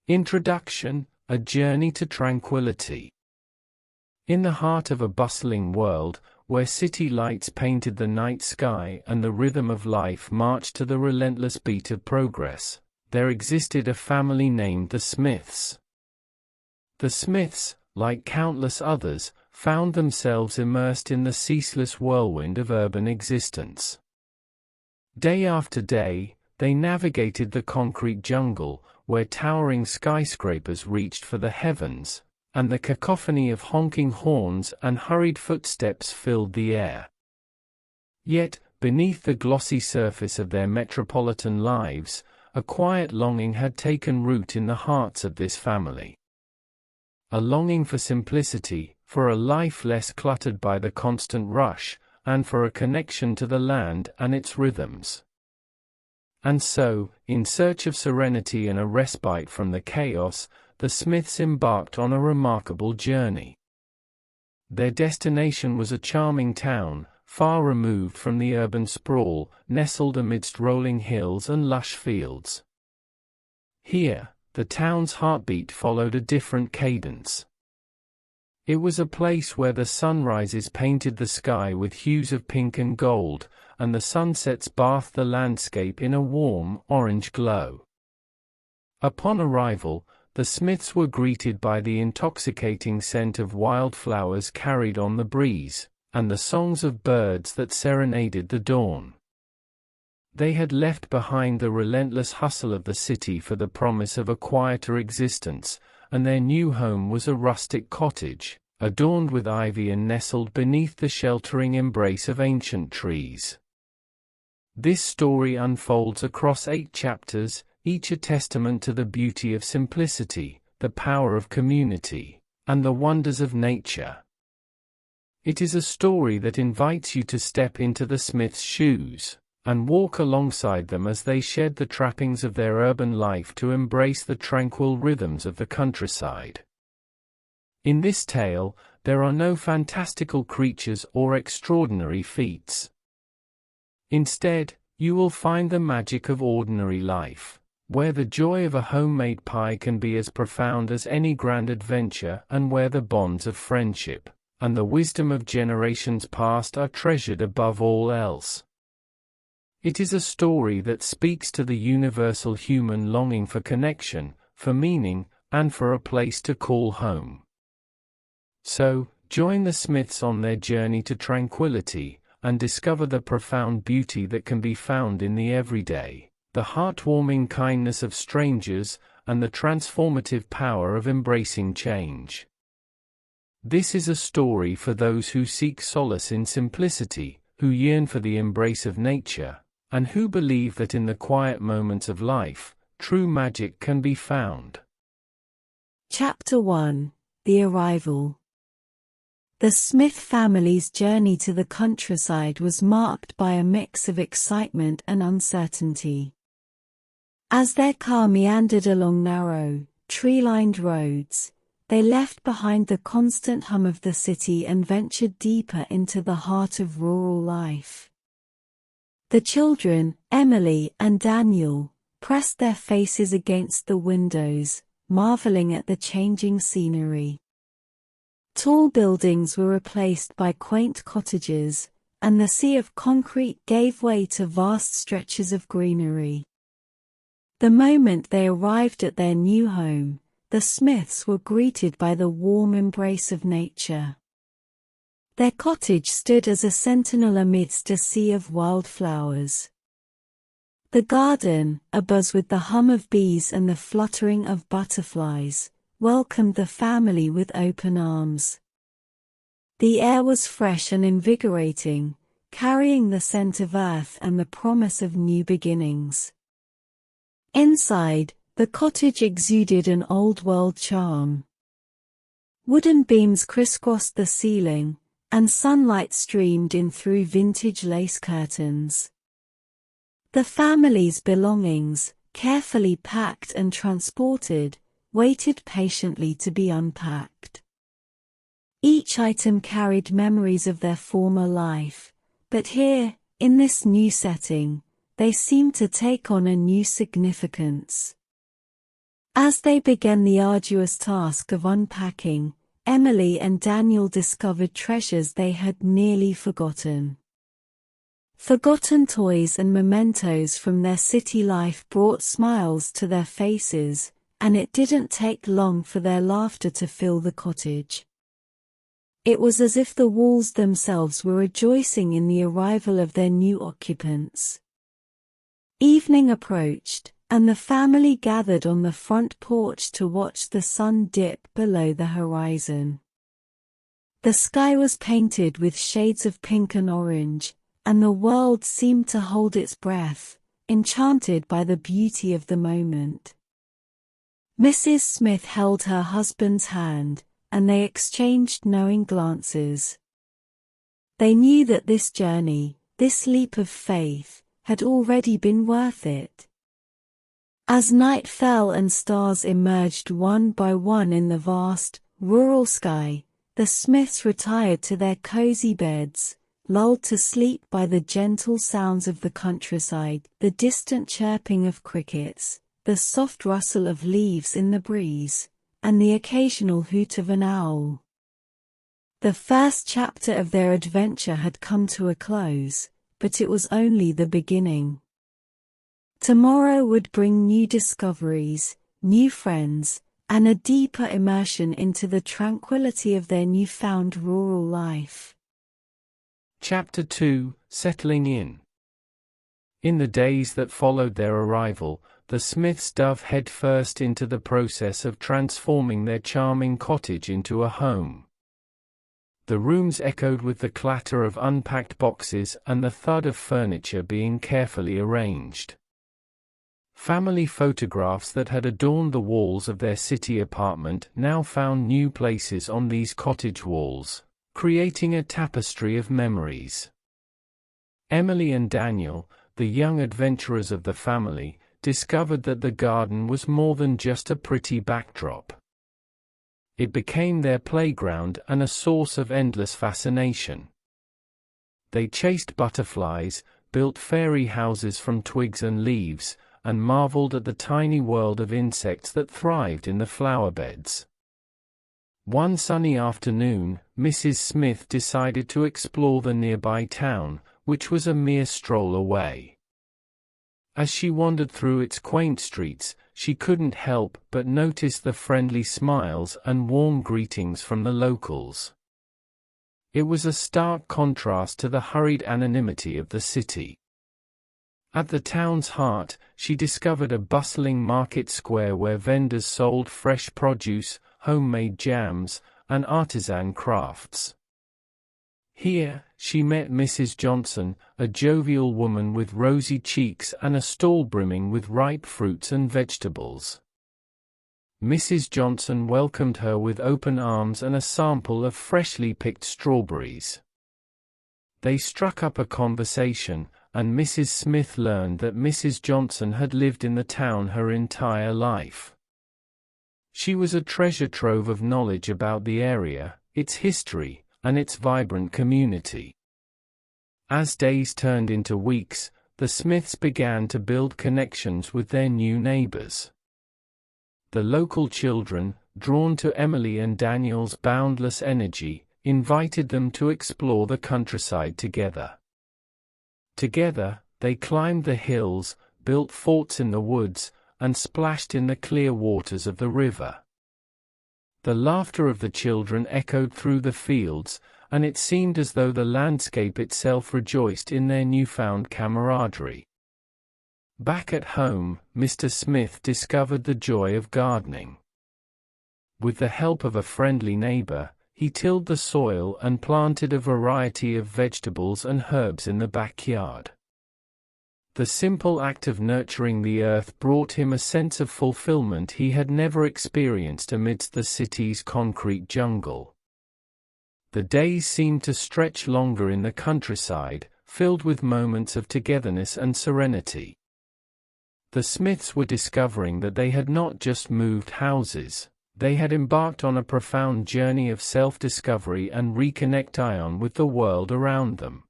Introduction: A Journey to Tranquility. In the heart of a bustling world, where city lights painted the night sky and the rhythm of life marched to the relentless beat of progress, there existed a family named the Smiths. The Smiths, like countless others, found themselves immersed in the ceaseless whirlwind of urban existence. Day after day, they navigated the concrete jungle, where towering skyscrapers reached for the heavens, and the cacophony of honking horns and hurried footsteps filled the air. Yet, beneath the glossy surface of their metropolitan lives, a quiet longing had taken root in the hearts of this family. A longing for simplicity, for a life less cluttered by the constant rush, and for a connection to the land and its rhythms. And so, in search of serenity and a respite from the chaos, the Smiths embarked on a remarkable journey. Their destination was a charming town, far removed from the urban sprawl, nestled amidst rolling hills and lush fields. Here, the town's heartbeat followed a different cadence. It was a place where the sunrises painted the sky with hues of pink and gold, and the sunsets bathed the landscape in a warm, orange glow. Upon arrival, the Smiths were greeted by the intoxicating scent of wildflowers carried on the breeze, and the songs of birds that serenaded the dawn. They had left behind the relentless hustle of the city for the promise of a quieter existence, and their new home was a rustic cottage, adorned with ivy and nestled beneath the sheltering embrace of ancient trees. This story unfolds across 8 chapters, each a testament to the beauty of simplicity, the power of community, and the wonders of nature. It is a story that invites you to step into the Smiths' shoes, and walk alongside them as they shed the trappings of their urban life to embrace the tranquil rhythms of the countryside. In this tale, there are no fantastical creatures or extraordinary feats. Instead, you will find the magic of ordinary life, where the joy of a homemade pie can be as profound as any grand adventure, and where the bonds of friendship and the wisdom of generations past are treasured above all else. It is a story that speaks to the universal human longing for connection, for meaning, and for a place to call home. So, join the Smiths on their journey to tranquility, and discover the profound beauty that can be found in the everyday, the heartwarming kindness of strangers, and the transformative power of embracing change. This is a story for those who seek solace in simplicity, who yearn for the embrace of nature, and who believe that in the quiet moments of life, true magic can be found. Chapter 1: The Arrival. The Smith family's journey to the countryside was marked by a mix of excitement and uncertainty. As their car meandered along narrow, tree-lined roads, they left behind the constant hum of the city and ventured deeper into the heart of rural life. The children, Emily and Daniel, pressed their faces against the windows, marveling at the changing scenery. Tall buildings were replaced by quaint cottages, and the sea of concrete gave way to vast stretches of greenery. The moment they arrived at their new home, the Smiths were greeted by the warm embrace of nature. Their cottage stood as a sentinel amidst a sea of wildflowers. The garden, abuzz with the hum of bees and the fluttering of butterflies, welcomed the family with open arms. The air was fresh and invigorating, carrying the scent of earth and the promise of new beginnings. Inside, the cottage exuded an old-world charm. Wooden beams crisscrossed the ceiling, and sunlight streamed in through vintage lace curtains. The family's belongings, carefully packed and transported, waited patiently to be unpacked. Each item carried memories of their former life, but here, in this new setting, they seemed to take on a new significance. As they began the arduous task of unpacking, Emily and Daniel discovered treasures they had nearly forgotten. Forgotten toys and mementos from their city life brought smiles to their faces, and it didn't take long for their laughter to fill the cottage. It was as if the walls themselves were rejoicing in the arrival of their new occupants. Evening approached, and the family gathered on the front porch to watch the sun dip below the horizon. The sky was painted with shades of pink and orange, and the world seemed to hold its breath, enchanted by the beauty of the moment. Mrs. Smith held her husband's hand, and they exchanged knowing glances. They knew that this journey, this leap of faith, had already been worth it. As night fell and stars emerged one by one in the vast, rural sky, the Smiths retired to their cozy beds, lulled to sleep by the gentle sounds of the countryside, the distant chirping of crickets, the soft rustle of leaves in the breeze, and the occasional hoot of an owl. The first chapter of their adventure had come to a close, but it was only the beginning. Tomorrow would bring new discoveries, new friends, and a deeper immersion into the tranquility of their newfound rural life. Chapter 2: Settling In. In the days that followed their arrival, the Smiths dove headfirst into the process of transforming their charming cottage into a home. The rooms echoed with the clatter of unpacked boxes and the thud of furniture being carefully arranged. Family photographs that had adorned the walls of their city apartment now found new places on these cottage walls, creating a tapestry of memories. Emily and Daniel, the young adventurers of the family, discovered that the garden was more than just a pretty backdrop. It became their playground and a source of endless fascination. They chased butterflies, built fairy houses from twigs and leaves, and marveled at the tiny world of insects that thrived in the flower beds. One sunny afternoon, Mrs. Smith decided to explore the nearby town, which was a mere stroll away. As she wandered through its quaint streets, she couldn't help but notice the friendly smiles and warm greetings from the locals. It was a stark contrast to the hurried anonymity of the city. At the town's heart, she discovered a bustling market square where vendors sold fresh produce, homemade jams, and artisan crafts. Here, she met Mrs. Johnson, a jovial woman with rosy cheeks and a stall brimming with ripe fruits and vegetables. Mrs. Johnson welcomed her with open arms and a sample of freshly picked strawberries. They struck up a conversation, and Mrs. Smith learned that Mrs. Johnson had lived in the town her entire life. She was a treasure trove of knowledge about the area, its history, and its vibrant community. As days turned into weeks, the Smiths began to build connections with their new neighbors. The local children, drawn to Emily and Daniel's boundless energy, invited them to explore the countryside together. Together, they climbed the hills, built forts in the woods, and splashed in the clear waters of the river. The laughter of the children echoed through the fields, and it seemed as though the landscape itself rejoiced in their newfound camaraderie. Back at home, Mr. Smith discovered the joy of gardening. With the help of a friendly neighbor, he tilled the soil and planted a variety of vegetables and herbs in the backyard. The simple act of nurturing the earth brought him a sense of fulfillment he had never experienced amidst the city's concrete jungle. The days seemed to stretch longer in the countryside, filled with moments of togetherness and serenity. The Smiths were discovering that they had not just moved houses, they had embarked on a profound journey of self-discovery and reconnection with the world around them.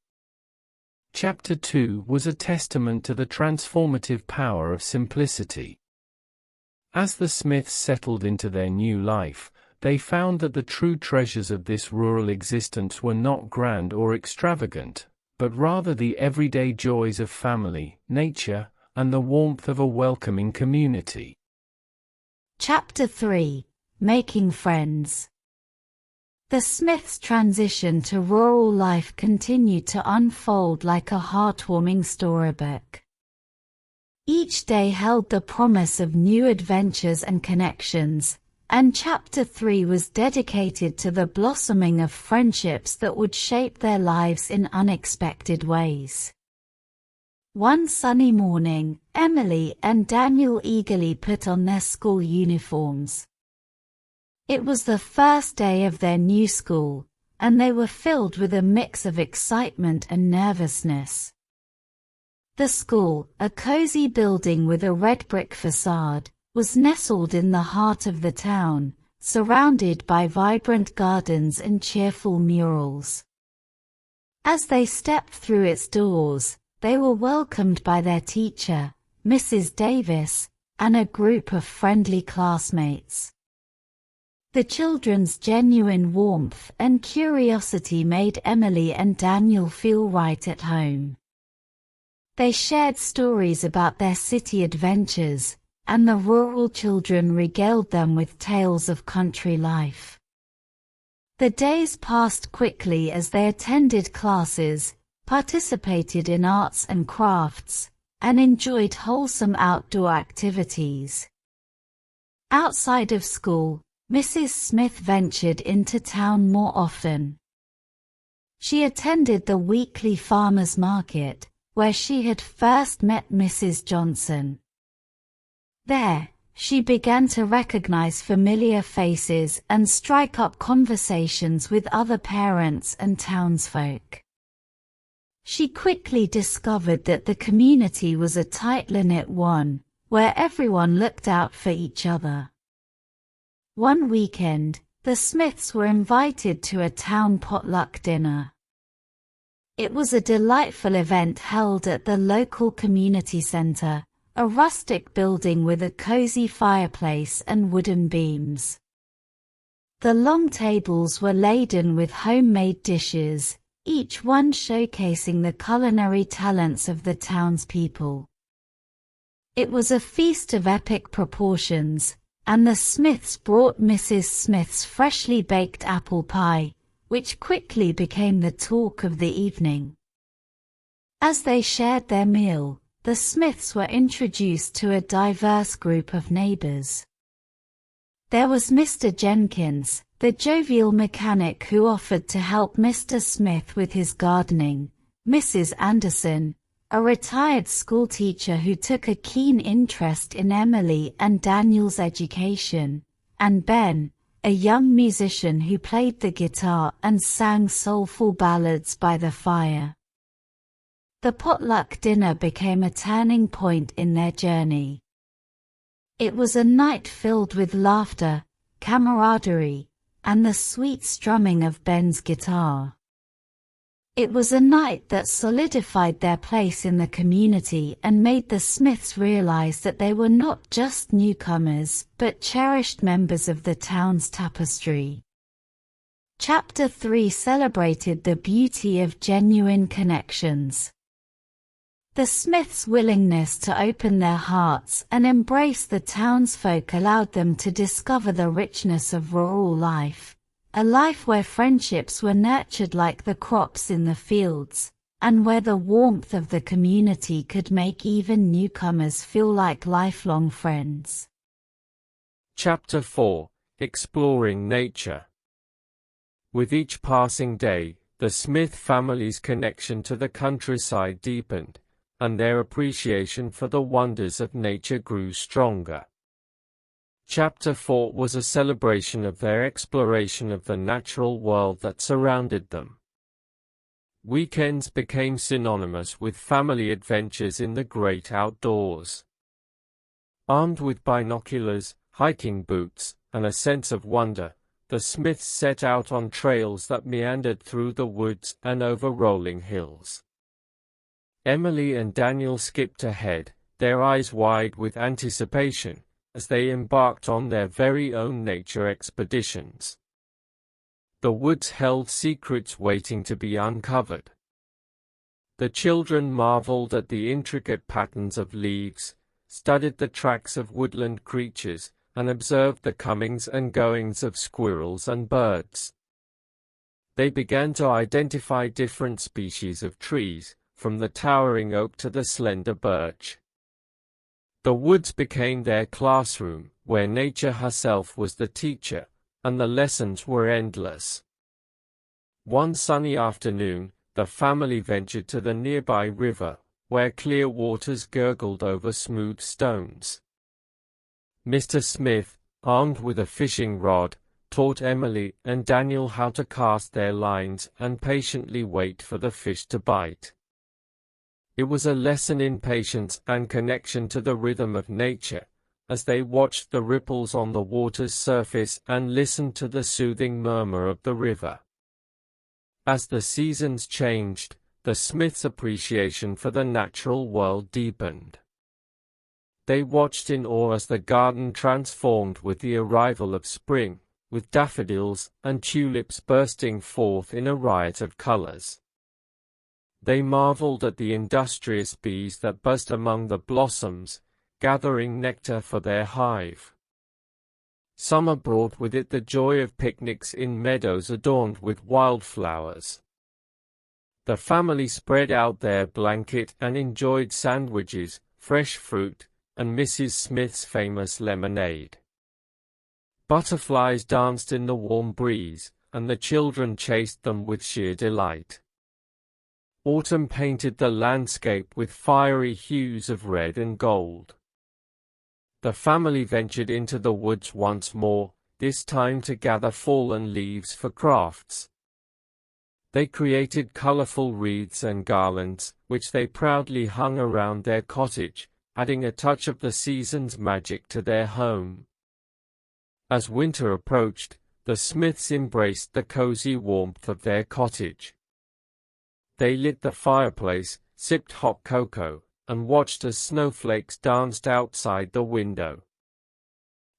Chapter 2 was a testament to the transformative power of simplicity. As the Smiths settled into their new life, they found that the true treasures of this rural existence were not grand or extravagant, but rather the everyday joys of family, nature, and the warmth of a welcoming community. Chapter 3: Making Friends. The Smiths' transition to rural life continued to unfold like a heartwarming storybook. Each day held the promise of new adventures and connections, and Chapter 3 was dedicated to the blossoming of friendships that would shape their lives in unexpected ways. One sunny morning, Emily and Daniel eagerly put on their school uniforms. It was the first day of their new school, and they were filled with a mix of excitement and nervousness. The school, a cozy building with a red brick facade, was nestled in the heart of the town, surrounded by vibrant gardens and cheerful murals. As they stepped through its doors, they were welcomed by their teacher, Mrs. Davis, and a group of friendly classmates. The children's genuine warmth and curiosity made Emily and Daniel feel right at home. They shared stories about their city adventures, and the rural children regaled them with tales of country life. The days passed quickly as they attended classes, participated in arts and crafts, and enjoyed wholesome outdoor activities. Outside of school, Mrs. Smith ventured into town more often. She attended the weekly farmers' market, where she had first met Mrs. Johnson. There, she began to recognize familiar faces and strike up conversations with other parents and townsfolk. She quickly discovered that the community was a tightly-knit one, where everyone looked out for each other. One weekend, the Smiths were invited to a town potluck dinner. It was a delightful event held at the local community center, a rustic building with a cozy fireplace and wooden beams. The long tables were laden with homemade dishes, each one showcasing the culinary talents of the townspeople. It was a feast of epic proportions, and the Smiths brought Mrs. Smith's freshly baked apple pie, which quickly became the talk of the evening. As they shared their meal, the Smiths were introduced to a diverse group of neighbors. There was Mr. Jenkins, the jovial mechanic who offered to help Mr. Smith with his gardening, Mrs. Anderson, a retired schoolteacher who took a keen interest in Emily and Daniel's education, and Ben, a young musician who played the guitar and sang soulful ballads by the fire. The potluck dinner became a turning point in their journey. It was a night filled with laughter, camaraderie, and the sweet strumming of Ben's guitar. It was a night that solidified their place in the community and made the Smiths realize that they were not just newcomers, but cherished members of the town's tapestry. Chapter 3 celebrated the beauty of genuine connections. The Smiths' willingness to open their hearts and embrace the townsfolk allowed them to discover the richness of rural life, a life where friendships were nurtured like the crops in the fields, and where the warmth of the community could make even newcomers feel like lifelong friends. Chapter 4: Exploring Nature. With each passing day, the Smith family's connection to the countryside deepened, and their appreciation for the wonders of nature grew stronger. Chapter 4 was a celebration of their exploration of the natural world that surrounded them. Weekends became synonymous with family adventures in the great outdoors. Armed with binoculars, hiking boots, and a sense of wonder, the Smiths set out on trails that meandered through the woods and over rolling hills. Emily and Daniel skipped ahead, their eyes wide with anticipation, as they embarked on their very own nature expeditions. The woods held secrets waiting to be uncovered. The children marveled at the intricate patterns of leaves, studied the tracks of woodland creatures, and observed the comings and goings of squirrels and birds. They began to identify different species of trees, from the towering oak to the slender birch. The woods became their classroom, where nature herself was the teacher, and the lessons were endless. One sunny afternoon, the family ventured to the nearby river, where clear waters gurgled over smooth stones. Mr. Smith, armed with a fishing rod, taught Emily and Daniel how to cast their lines and patiently wait for the fish to bite. It was a lesson in patience and connection to the rhythm of nature, as they watched the ripples on the water's surface and listened to the soothing murmur of the river. As the seasons changed, the Smiths' appreciation for the natural world deepened. They watched in awe as the garden transformed with the arrival of spring, with daffodils and tulips bursting forth in a riot of colors. They marveled at the industrious bees that buzzed among the blossoms, gathering nectar for their hive. Summer brought with it the joy of picnics in meadows adorned with wildflowers. The family spread out their blanket and enjoyed sandwiches, fresh fruit, and Mrs. Smith's famous lemonade. Butterflies danced in the warm breeze, and the children chased them with sheer delight. Autumn painted the landscape with fiery hues of red and gold. The family ventured into the woods once more, this time to gather fallen leaves for crafts. They created colorful wreaths and garlands, which they proudly hung around their cottage, adding a touch of the season's magic to their home. As winter approached, the Smiths embraced the cozy warmth of their cottage. They lit the fireplace, sipped hot cocoa, and watched as snowflakes danced outside the window.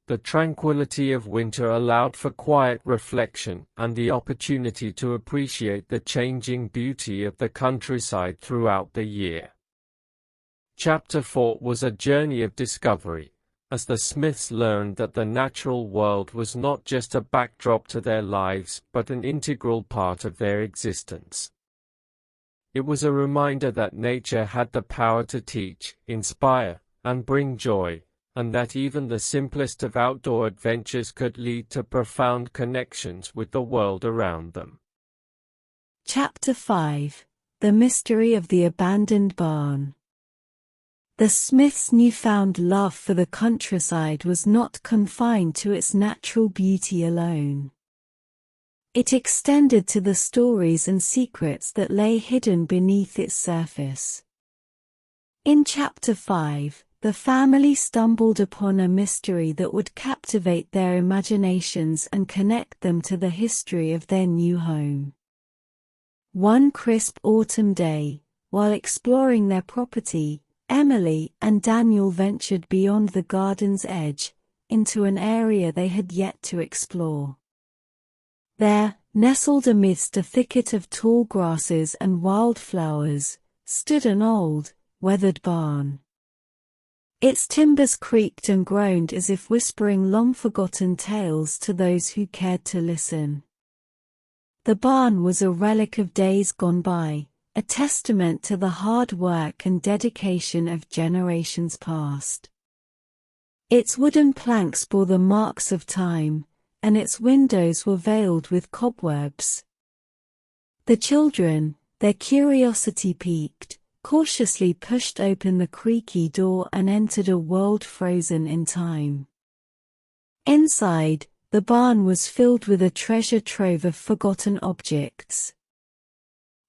The tranquility of winter allowed for quiet reflection and the opportunity to appreciate the changing beauty of the countryside throughout the year. Chapter 4 was a journey of discovery, as the Smiths learned that the natural world was not just a backdrop to their lives but an integral part of their existence. It was a reminder that nature had the power to teach, inspire, and bring joy, and that even the simplest of outdoor adventures could lead to profound connections with the world around them. Chapter 5: The Mystery of the Abandoned Barn. The Smiths' newfound love for the countryside was not confined to its natural beauty alone. It extended to the stories and secrets that lay hidden beneath its surface. In Chapter 5, the family stumbled upon a mystery that would captivate their imaginations and connect them to the history of their new home. One crisp autumn day, while exploring their property, Emily and Daniel ventured beyond the garden's edge, into an area they had yet to explore. There, nestled amidst a thicket of tall grasses and wildflowers, stood an old, weathered barn. Its timbers creaked and groaned as if whispering long-forgotten tales to those who cared to listen. The barn was a relic of days gone by, a testament to the hard work and dedication of generations past. Its wooden planks bore the marks of time, and its windows were veiled with cobwebs. The children, their curiosity piqued, cautiously pushed open the creaky door and entered a world frozen in time. Inside, the barn was filled with a treasure trove of forgotten objects.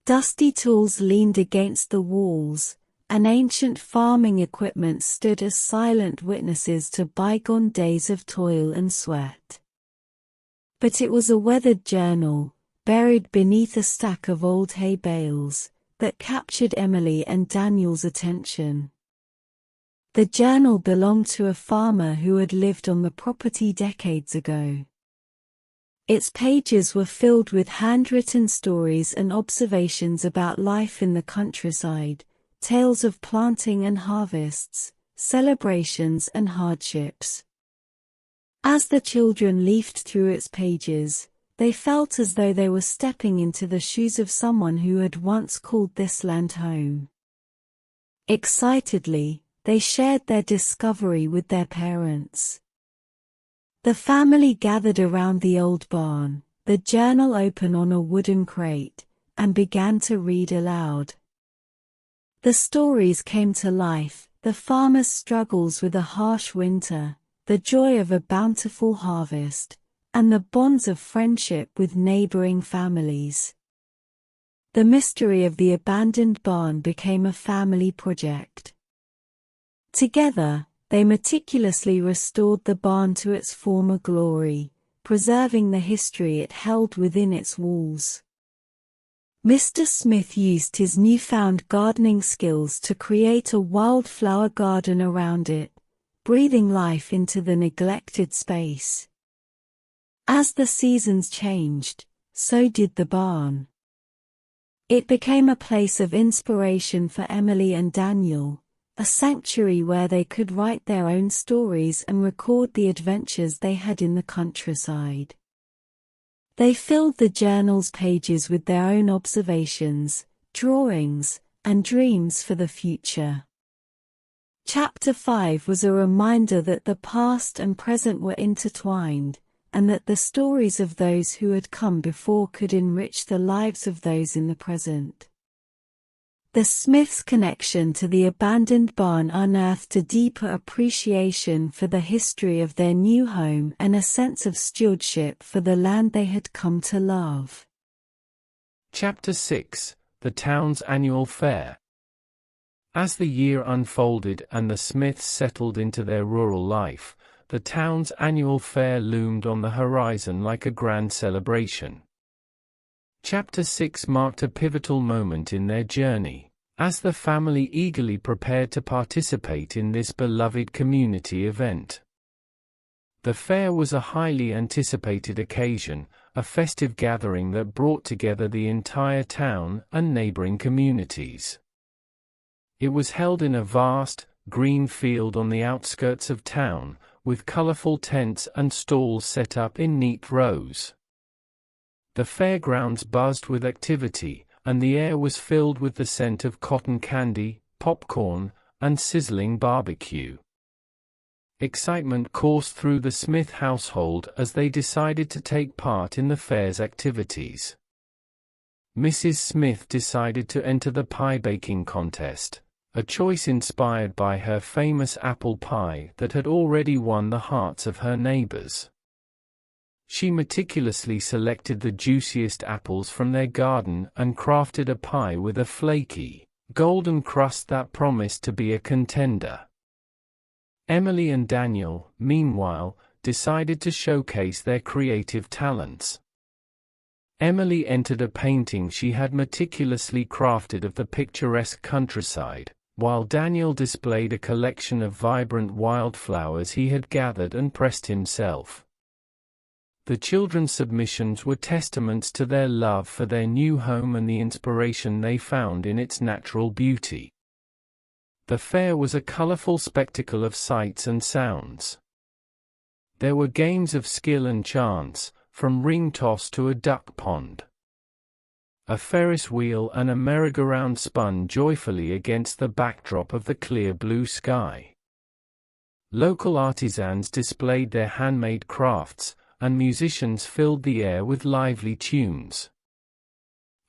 Dusty tools leaned against the walls, and ancient farming equipment stood as silent witnesses to bygone days of toil and sweat. But it was a weathered journal, buried beneath a stack of old hay bales, that captured Emily and Daniel's attention. The journal belonged to a farmer who had lived on the property decades ago. Its pages were filled with handwritten stories and observations about life in the countryside, tales of planting and harvests, celebrations and hardships. As the children leafed through its pages, they felt as though they were stepping into the shoes of someone who had once called this land home. Excitedly, they shared their discovery with their parents. The family gathered around the old barn, the journal open on a wooden crate, and began to read aloud. The stories came to life, the farmer's struggles with a harsh winter, the joy of a bountiful harvest, and the bonds of friendship with neighboring families. The mystery of the abandoned barn became a family project. Together, they meticulously restored the barn to its former glory, preserving the history it held within its walls. Mr. Smith used his newfound gardening skills to create a wildflower garden around it, breathing life into the neglected space. As the seasons changed, so did the barn. It became a place of inspiration for Emily and Daniel, a sanctuary where they could write their own stories and record the adventures they had in the countryside. They filled the journal's pages with their own observations, drawings, and dreams for the future. Chapter 5 was a reminder that the past and present were intertwined, and that the stories of those who had come before could enrich the lives of those in the present. The Smiths' connection to the abandoned barn unearthed a deeper appreciation for the history of their new home and a sense of stewardship for the land they had come to love. Chapter 6: The Town's Annual Fair. As the year unfolded and the Smiths settled into their rural life, the town's annual fair loomed on the horizon like a grand celebration. Chapter 6 marked a pivotal moment in their journey, as the family eagerly prepared to participate in this beloved community event. The fair was a highly anticipated occasion, a festive gathering that brought together the entire town and neighboring communities. It was held in a vast, green field on the outskirts of town, with colorful tents and stalls set up in neat rows. The fairgrounds buzzed with activity, and the air was filled with the scent of cotton candy, popcorn, and sizzling barbecue. Excitement coursed through the Smith household as they decided to take part in the fair's activities. Mrs. Smith decided to enter the pie baking contest, a choice inspired by her famous apple pie that had already won the hearts of her neighbors. She meticulously selected the juiciest apples from their garden and crafted a pie with a flaky, golden crust that promised to be a contender. Emily and Daniel, meanwhile, decided to showcase their creative talents. Emily entered a painting she had meticulously crafted of the picturesque countryside, while Daniel displayed a collection of vibrant wildflowers he had gathered and pressed himself. The children's submissions were testaments to their love for their new home and the inspiration they found in its natural beauty. The fair was a colorful spectacle of sights and sounds. There were games of skill and chance, from ring toss to a duck pond. A Ferris wheel and a merry-go-round spun joyfully against the backdrop of the clear blue sky. Local artisans displayed their handmade crafts, and musicians filled the air with lively tunes.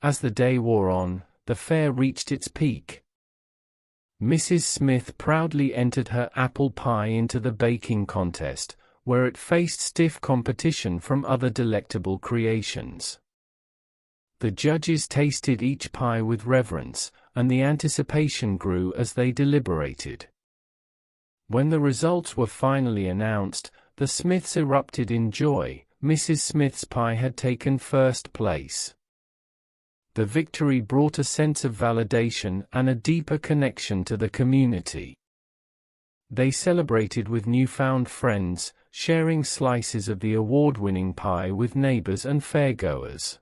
As the day wore on, the fair reached its peak. Mrs. Smith proudly entered her apple pie into the baking contest, where it faced stiff competition from other delectable creations. The judges tasted each pie with reverence, and the anticipation grew as they deliberated. When the results were finally announced, the Smiths erupted in joy. Mrs. Smith's pie had taken first place. The victory brought a sense of validation and a deeper connection to the community. they celebrated with newfound friends, sharing slices of the award-winning pie with neighbors and fairgoers.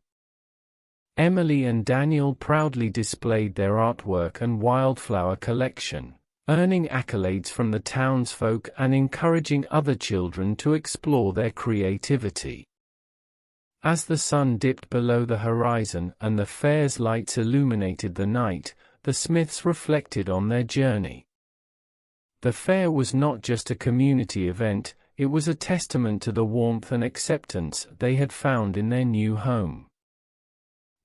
Emily and Daniel proudly displayed their artwork and wildflower collection, earning accolades from the townsfolk and encouraging other children to explore their creativity. As the sun dipped below the horizon and the fair's lights illuminated the night, the Smiths reflected on their journey. The fair was not just a community event, it was a testament to the warmth and acceptance they had found in their new home.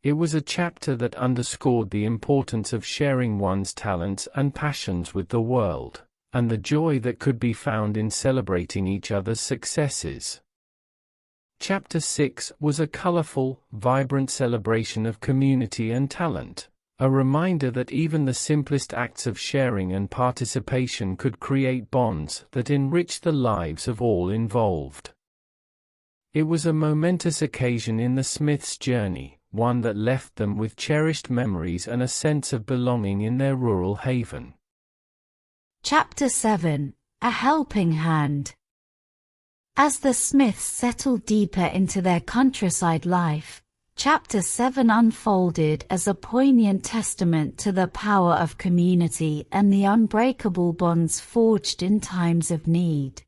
It was a chapter that underscored the importance of sharing one's talents and passions with the world, and the joy that could be found in celebrating each other's successes. Chapter 6 was a colorful, vibrant celebration of community and talent, a reminder that even the simplest acts of sharing and participation could create bonds that enrich the lives of all involved. It was a momentous occasion in the Smiths' journey, one that left them with cherished memories and a sense of belonging in their rural haven. Chapter 7: A Helping Hand. As the Smiths settled deeper into their countryside life, Chapter 7 unfolded as a poignant testament to the power of community and the unbreakable bonds forged in times of need.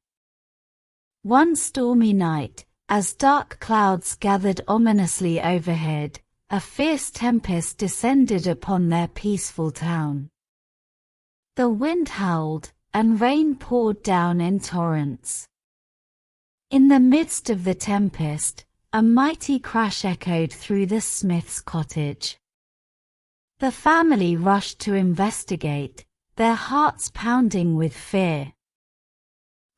One stormy night, as dark clouds gathered ominously overhead, a fierce tempest descended upon their peaceful town. The wind howled, and rain poured down in torrents. In the midst of the tempest, a mighty crash echoed through the Smiths' cottage. The family rushed to investigate, their hearts pounding with fear.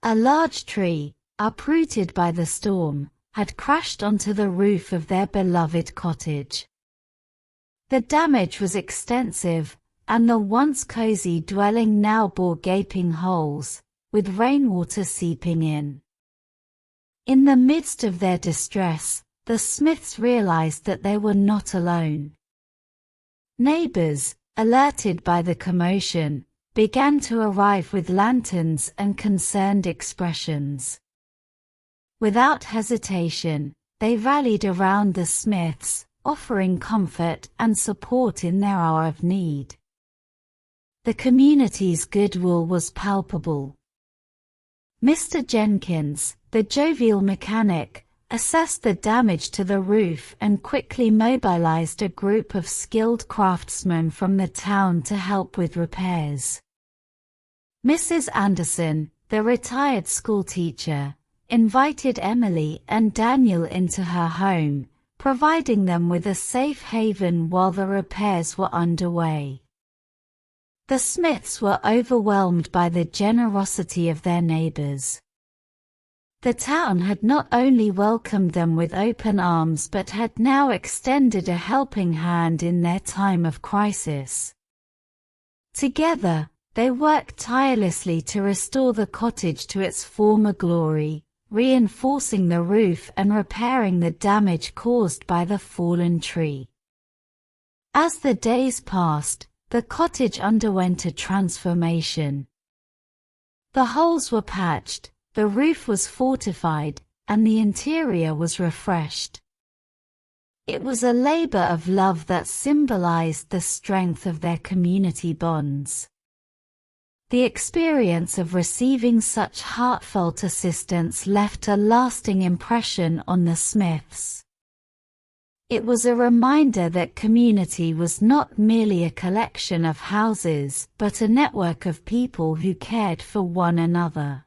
A large tree, uprooted by the storm, had crashed onto the roof of their beloved cottage. The damage was extensive, and the once cozy dwelling now bore gaping holes, with rainwater seeping in. In the midst of their distress, the Smiths realized that they were not alone. Neighbors, alerted by the commotion, began to arrive with lanterns and concerned expressions. Without hesitation, they rallied around the Smiths, offering comfort and support in their hour of need. The community's goodwill was palpable. Mr. Jenkins, the jovial mechanic, assessed the damage to the roof and quickly mobilized a group of skilled craftsmen from the town to help with repairs. Mrs. Anderson, the retired schoolteacher, invited Emily and Daniel into her home, providing them with a safe haven while the repairs were underway. The Smiths were overwhelmed by the generosity of their neighbors. The town had not only welcomed them with open arms but had now extended a helping hand in their time of crisis. Together, they worked tirelessly to restore the cottage to its former glory, reinforcing the roof and repairing the damage caused by the fallen tree. As the days passed, the cottage underwent a transformation. The holes were patched, the roof was fortified, and the interior was refreshed. It was a labor of love that symbolized the strength of their community bonds. The experience of receiving such heartfelt assistance left a lasting impression on the Smiths. It was a reminder that community was not merely a collection of houses but a network of people who cared for one another.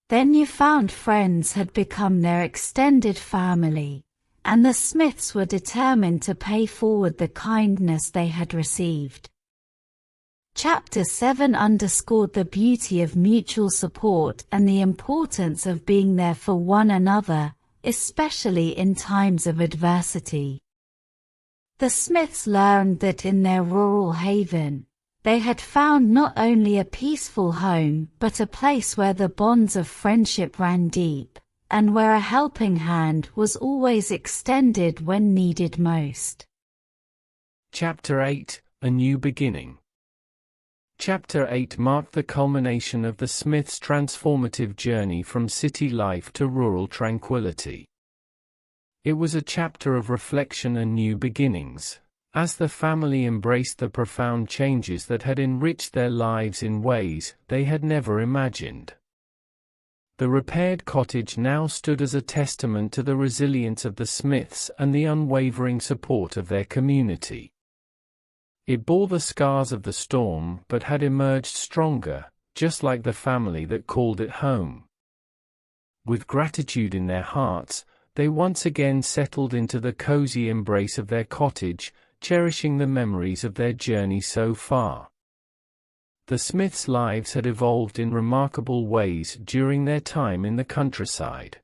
Their newfound friends had become their extended family, and the Smiths were determined to pay forward the kindness they had received. Chapter 7 underscored the beauty of mutual support and the importance of being there for one another, especially in times of adversity. The Smiths learned that in their rural haven, they had found not only a peaceful home but a place where the bonds of friendship ran deep, and where a helping hand was always extended when needed most. Chapter 8: A New Beginning. Chapter 8 marked the culmination of the Smiths' transformative journey from city life to rural tranquility. It was a chapter of reflection and new beginnings, as the family embraced the profound changes that had enriched their lives in ways they had never imagined. The repaired cottage now stood as a testament to the resilience of the Smiths and the unwavering support of their community. It bore the scars of the storm but had emerged stronger, just like the family that called it home. With gratitude in their hearts, they once again settled into the cozy embrace of their cottage, cherishing the memories of their journey so far. The Smiths' lives had evolved in remarkable ways during their time in the countryside.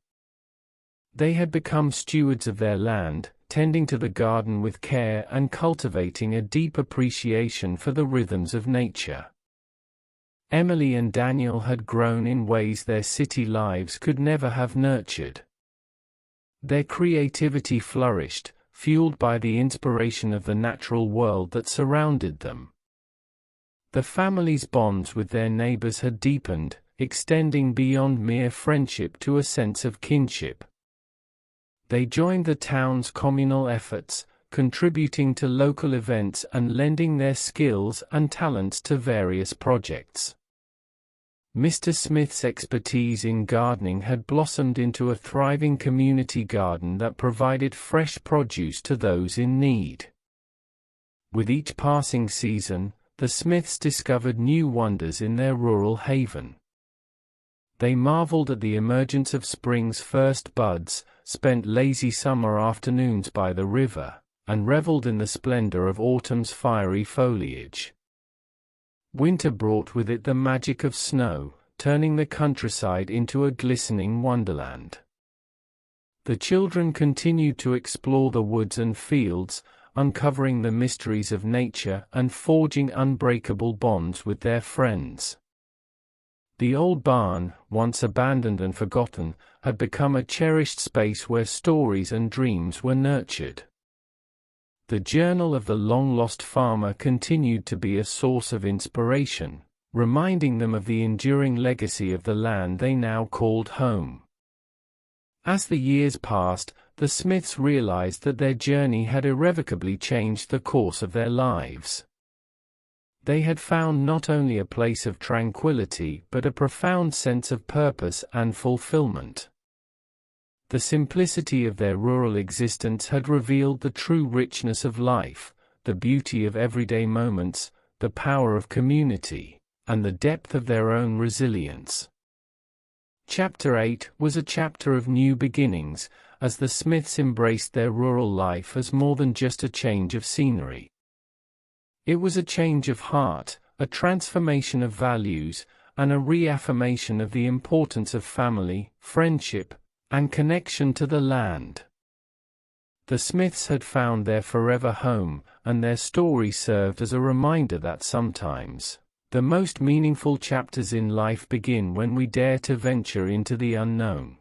They had become stewards of their land, tending to the garden with care and cultivating a deep appreciation for the rhythms of nature. Emily and Daniel had grown in ways their city lives could never have nurtured. Their creativity flourished, fueled by the inspiration of the natural world that surrounded them. The family's bonds with their neighbors had deepened, extending beyond mere friendship to a sense of kinship. They joined the town's communal efforts, contributing to local events and lending their skills and talents to various projects. Mr. Smith's expertise in gardening had blossomed into a thriving community garden that provided fresh produce to those in need. With each passing season, the Smiths discovered new wonders in their rural haven. They marveled at the emergence of spring's first buds, spent lazy summer afternoons by the river, and reveled in the splendor of autumn's fiery foliage. Winter brought with it the magic of snow, turning the countryside into a glistening wonderland. The children continued to explore the woods and fields, uncovering the mysteries of nature and forging unbreakable bonds with their friends. The old barn, once abandoned and forgotten, had become a cherished space where stories and dreams were nurtured. The journal of the long-lost farmer continued to be a source of inspiration, reminding them of the enduring legacy of the land they now called home. As the years passed, the Smiths realized that their journey had irrevocably changed the course of their lives. They had found not only a place of tranquility but a profound sense of purpose and fulfillment. The simplicity of their rural existence had revealed the true richness of life, the beauty of everyday moments, the power of community, and the depth of their own resilience. Chapter 8 was a chapter of new beginnings, as the Smiths embraced their rural life as more than just a change of scenery. It was a change of heart, a transformation of values, and a reaffirmation of the importance of family, friendship, and connection to the land. The Smiths had found their forever home, and their story served as a reminder that sometimes, the most meaningful chapters in life begin when we dare to venture into the unknown.